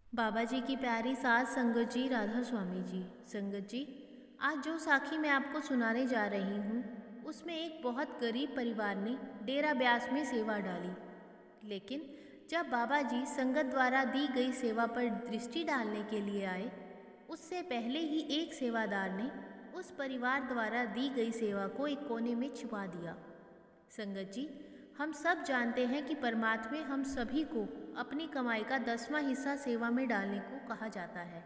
बाबा जी की प्यारी सास संगत जी राधा स्वामी जी। संगत जी, आज जो साखी मैं आपको सुनाने जा रही हूँ उसमें एक बहुत गरीब परिवार ने डेरा ब्यास में सेवा डाली। लेकिन जब बाबा जी संगत द्वारा दी गई सेवा पर दृष्टि डालने के लिए आए, उससे पहले ही एक सेवादार ने उस परिवार द्वारा दी गई सेवा को एक कोने में छिपा दिया। संगत जी, हम सब जानते हैं कि परमात्मा हम सभी को अपनी कमाई का 10वां हिस्सा सेवा में डालने को कहा जाता है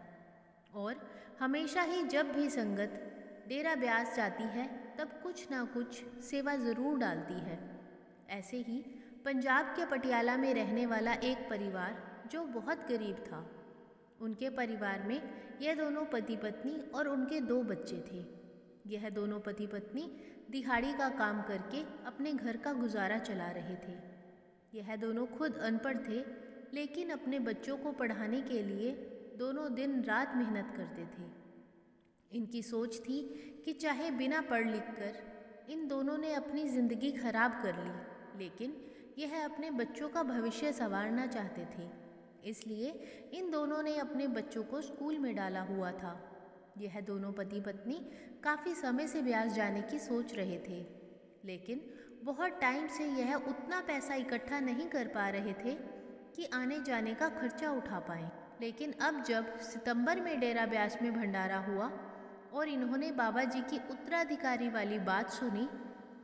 और हमेशा ही जब भी संगत डेरा ब्यास जाती है तब कुछ ना कुछ सेवा ज़रूर डालती है। ऐसे ही पंजाब के पटियाला में रहने वाला एक परिवार जो बहुत गरीब था, उनके परिवार में यह दोनों पति पत्नी और उनके 2 बच्चे थे। यह दोनों पति पत्नी दिहाड़ी का काम करके अपने घर का गुजारा चला रहे थे। यह दोनों खुद अनपढ़ थे, लेकिन अपने बच्चों को पढ़ाने के लिए दोनों दिन रात मेहनत करते थे। इनकी सोच थी कि चाहे बिना पढ़ लिख कर इन दोनों ने अपनी ज़िंदगी खराब कर ली, लेकिन यह अपने बच्चों का भविष्य संवारना चाहते थे। इसलिए इन दोनों ने अपने बच्चों को स्कूल में डाला हुआ था। यह दोनों पति पत्नी काफ़ी समय से ब्यास जाने की सोच रहे थे, लेकिन बहुत टाइम से यह उतना पैसा इकट्ठा नहीं कर पा रहे थे कि आने जाने का खर्चा उठा पाएं। लेकिन अब जब सितंबर में डेरा ब्यास में भंडारा हुआ और इन्होंने बाबा जी की उत्तराधिकारी वाली बात सुनी,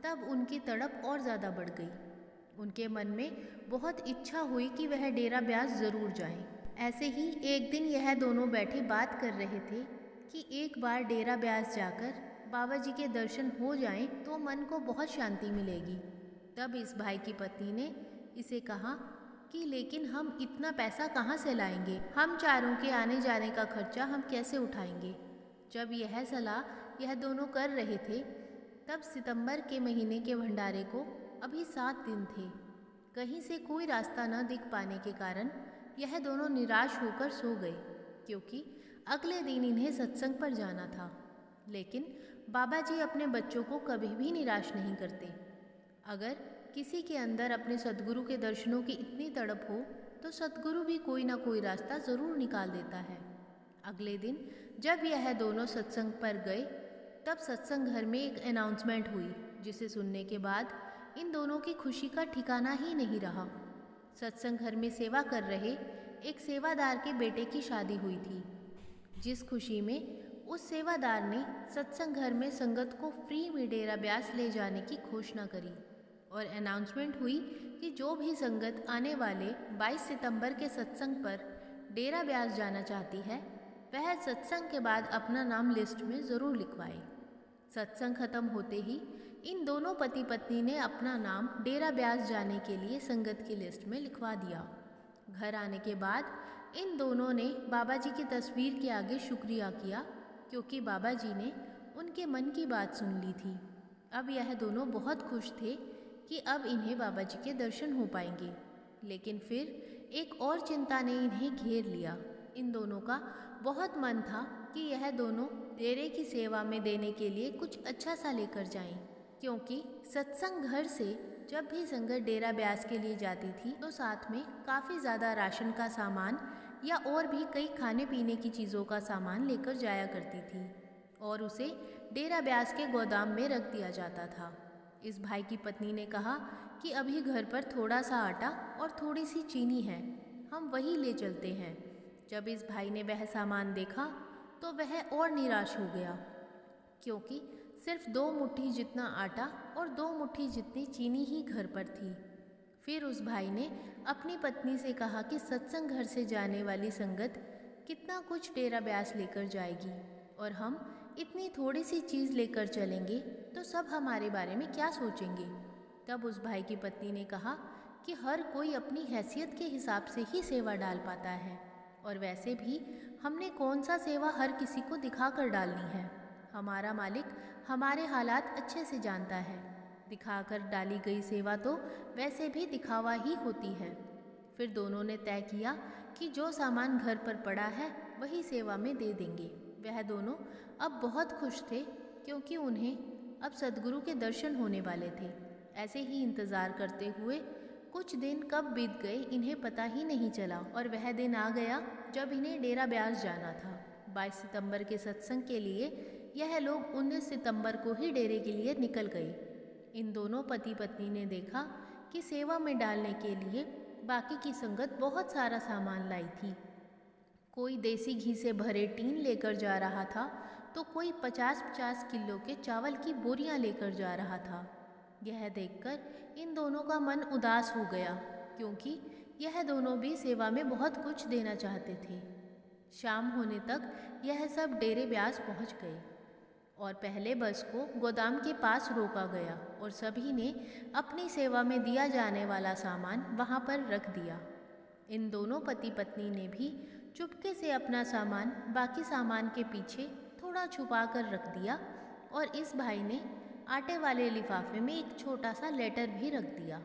तब उनकी तड़प और ज़्यादा बढ़ गई। उनके मन में बहुत इच्छा हुई कि वह डेरा ब्यास ज़रूर जाएं। ऐसे ही एक दिन यह दोनों बैठे बात कर रहे थे कि एक बार डेरा ब्यास जाकर बाबा जी के दर्शन हो जाएं तो मन को बहुत शांति मिलेगी। तब इस भाई की पत्नी ने इसे कहा कि लेकिन हम इतना पैसा कहाँ से लाएंगे, हम चारों के आने जाने का खर्चा हम कैसे उठाएंगे। जब यह सलाह यह दोनों कर रहे थे, तब सितंबर के महीने के भंडारे को अभी 7 दिन थे। कहीं से कोई रास्ता न दिख पाने के कारण यह दोनों निराश होकर सो गए, क्योंकि अगले दिन इन्हें सत्संग पर जाना था। लेकिन बाबा जी अपने बच्चों को कभी भी निराश नहीं करते। अगर किसी के अंदर अपने सद्गुरु के दर्शनों की इतनी तड़प हो तो सद्गुरु भी कोई ना कोई रास्ता ज़रूर निकाल देता है। अगले दिन जब यह दोनों सत्संग पर गए, तब सत्संग घर में एक अनाउंसमेंट हुई, जिसे सुनने के बाद इन दोनों की खुशी का ठिकाना ही नहीं रहा। सत्संग घर में सेवा कर रहे एक सेवादार के बेटे की शादी हुई थी, जिस खुशी में उस सेवादार ने सत्संग घर में संगत को फ्री में डेरा ब्यास ले जाने की घोषणा करी और अनाउंसमेंट हुई कि जो भी संगत आने वाले 22 सितंबर के सत्संग पर डेरा ब्यास जाना चाहती है, वह सत्संग के बाद अपना नाम लिस्ट में ज़रूर लिखवाए। सत्संग खत्म होते ही इन दोनों पति पत्नी ने अपना नाम डेरा ब्यास जाने के लिए संगत की लिस्ट में लिखवा दिया। घर आने के बाद इन दोनों ने बाबा जी की तस्वीर के आगे शुक्रिया किया, क्योंकि बाबा जी ने उनके मन की बात सुन ली थी। अब यह दोनों बहुत खुश थे कि अब इन्हें बाबा जी के दर्शन हो पाएंगे। लेकिन फिर एक और चिंता ने इन्हें घेर लिया। इन दोनों का बहुत मन था कि यह दोनों डेरे की सेवा में देने के लिए कुछ अच्छा सा लेकर जाएं, क्योंकि सत्संग घर से जब भी संगत डेरा ब्यास के लिए जाती थी तो साथ में काफ़ी ज़्यादा राशन का सामान या और भी कई खाने पीने की चीज़ों का सामान लेकर जाया करती थी और उसे डेरा ब्यास के गोदाम में रख दिया जाता था। इस भाई की पत्नी ने कहा कि अभी घर पर थोड़ा सा आटा और थोड़ी सी चीनी है, हम वही ले चलते हैं। जब इस भाई ने वह सामान देखा तो वह और निराश हो गया, क्योंकि सिर्फ 2 मुट्ठी जितना आटा और 2 मुट्ठी जितनी चीनी ही घर पर थी। फिर उस भाई ने अपनी पत्नी से कहा कि सत्संग घर से जाने वाली संगत कितना कुछ डेरा ब्यास लेकर जाएगी और हम इतनी थोड़ी सी चीज़ लेकर चलेंगे तो सब हमारे बारे में क्या सोचेंगे। तब उस भाई की पत्नी ने कहा कि हर कोई अपनी हैसियत के हिसाब से ही सेवा डाल पाता है, और वैसे भी हमने कौन सा सेवा हर किसी को दिखा कर डालनी है। हमारा मालिक हमारे हालात अच्छे से जानता है। दिखाकर डाली गई सेवा तो वैसे भी दिखावा ही होती है। फिर दोनों ने तय किया कि जो सामान घर पर पड़ा है वही सेवा में दे देंगे। वह दोनों अब बहुत खुश थे, क्योंकि उन्हें अब सद्गुरु के दर्शन होने वाले थे। ऐसे ही इंतज़ार करते हुए कुछ दिन कब बीत गए इन्हें पता ही नहीं चला और वह दिन आ गया जब इन्हें डेरा ब्यास जाना था। 22 सितंबर के सत्संग के लिए यह लोग 19 सितंबर को ही डेरे के लिए निकल गए। इन दोनों पति पत्नी ने देखा कि सेवा में डालने के लिए बाकी की संगत बहुत सारा सामान लाई थी। कोई देसी घी से भरे टीन लेकर जा रहा था तो कोई 50-50 किलो के चावल की बोरियां लेकर जा रहा था। यह देखकर इन दोनों का मन उदास हो गया, क्योंकि यह दोनों भी सेवा में बहुत कुछ देना चाहते थे। शाम होने तक यह सब डेरे ब्यास पहुंच गए और पहले बस को गोदाम के पास रोका गया और सभी ने अपनी सेवा में दिया जाने वाला सामान वहां पर रख दिया। इन दोनों पति पत्नी ने भी चुपके से अपना सामान बाकी सामान के पीछे थोड़ा छुपा कर रख दिया और इस भाई ने आटे वाले लिफाफे में एक छोटा सा लेटर भी रख दिया।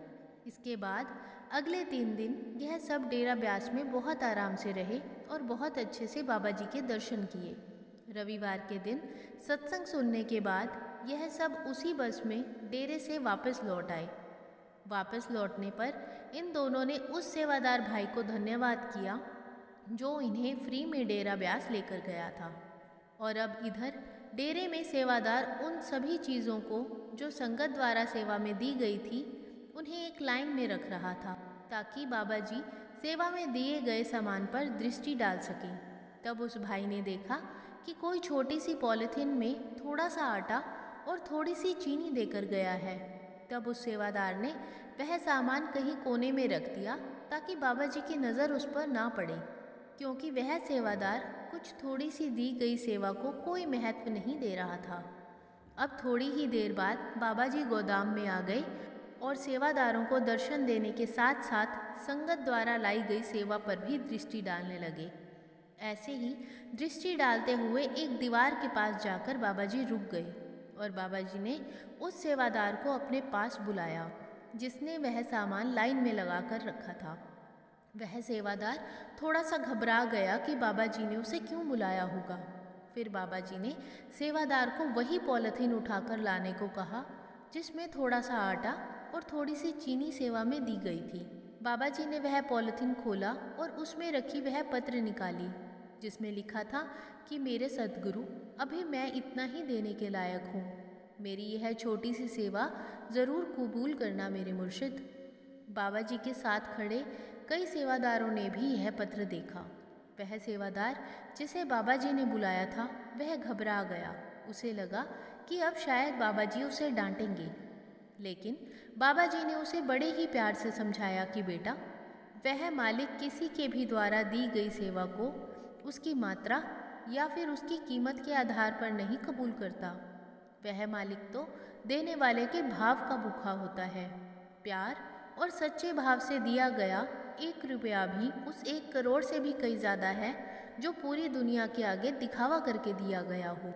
इसके बाद अगले 3 दिन यह सब डेरा ब्यास में बहुत आराम से रहे और बहुत अच्छे से बाबा जी के दर्शन किए। रविवार के दिन सत्संग सुनने के बाद यह सब उसी बस में डेरे से वापस लौट आए। वापस लौटने पर इन दोनों ने उस सेवादार भाई को धन्यवाद किया जो इन्हें फ्री में डेरा ब्यास लेकर गया था। और अब इधर डेरे में सेवादार उन सभी चीज़ों को जो संगत द्वारा सेवा में दी गई थी उन्हें एक लाइन में रख रहा था, ताकि बाबा जी सेवा में दिए गए सामान पर दृष्टि डाल सकें। तब उस भाई ने देखा कि कोई छोटी सी पॉलिथीन में थोड़ा सा आटा और थोड़ी सी चीनी देकर गया है। तब उस सेवादार ने वह सामान कहीं कोने में रख दिया ताकि बाबा जी की नज़र उस पर ना पड़े, क्योंकि वह सेवादार कुछ थोड़ी सी दी गई सेवा को कोई महत्व नहीं दे रहा था। अब थोड़ी ही देर बाद बाबा जी गोदाम में आ गए और सेवादारों को दर्शन देने के साथ साथ संगत द्वारा लाई गई सेवा पर भी दृष्टि डालने लगे। ऐसे ही दृष्टि डालते हुए एक दीवार के पास जाकर बाबा जी रुक गए और बाबा जी ने उस सेवादार को अपने पास बुलाया जिसने वह सामान लाइन में लगा कर रखा था। वह सेवादार थोड़ा सा घबरा गया कि बाबा जी ने उसे क्यों बुलाया होगा। फिर बाबा जी ने सेवादार को वही पॉलिथीन उठाकर लाने को कहा जिसमें थोड़ा सा आटा और थोड़ी सी चीनी सेवा में दी गई थी। बाबा जी ने वह पॉलिथीन खोला और उसमें रखी वह पत्र निकाली जिसमें लिखा था कि मेरे सद्गुरु, अभी मैं इतना ही देने के लायक हूँ। मेरी यह छोटी सी सेवा ज़रूर कबूल करना मेरे मुर्शिद। बाबा जी के साथ खड़े कई सेवादारों ने भी यह पत्र देखा। वह सेवादार जिसे बाबा जी ने बुलाया था वह घबरा गया। उसे लगा कि अब शायद बाबा जी उसे डांटेंगे, लेकिन बाबा जी ने उसे बड़े ही प्यार से समझाया कि बेटा, वह मालिक किसी के भी द्वारा दी गई सेवा को उसकी मात्रा या फिर उसकी कीमत के आधार पर नहीं कबूल करता। वह मालिक तो देने वाले के भाव का भूखा होता है। प्यार और सच्चे भाव से दिया गया 1 रुपया भी उस 1 करोड़ से भी कई ज़्यादा है जो पूरी दुनिया के आगे दिखावा करके दिया गया हो।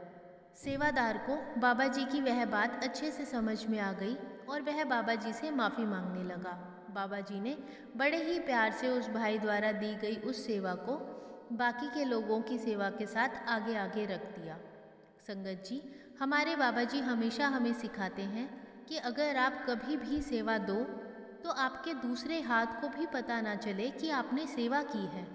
सेवादार को बाबा जी की वह बात अच्छे से समझ में आ गई और वह बाबा जी से माफ़ी मांगने लगा। बाबा जी ने बड़े ही प्यार से उस भाई द्वारा दी गई उस सेवा को बाकी के लोगों की सेवा के साथ आगे आगे रख दिया। संगत जी, हमारे बाबा जी हमेशा हमें सिखाते हैं कि अगर आप कभी भी सेवा दो तो आपके दूसरे हाथ को भी पता ना चले कि आपने सेवा की है।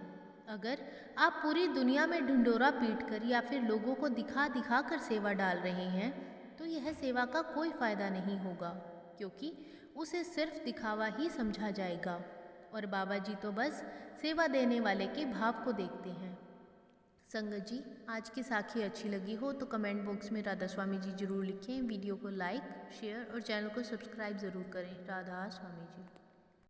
अगर आप पूरी दुनिया में ढिंढोरा पीटकर या फिर लोगों को दिखा दिखा कर सेवा डाल रहे हैं तो यह सेवा का कोई फ़ायदा नहीं होगा, क्योंकि उसे सिर्फ दिखावा ही समझा जाएगा। और बाबा जी तो बस सेवा देने वाले के भाव को देखते हैं। संगत जी, आज की साखी अच्छी लगी हो तो कमेंट बॉक्स में राधा स्वामी जी जरूर लिखें। वीडियो को लाइक, शेयर और चैनल को सब्सक्राइब ज़रूर करें। राधा स्वामी जी।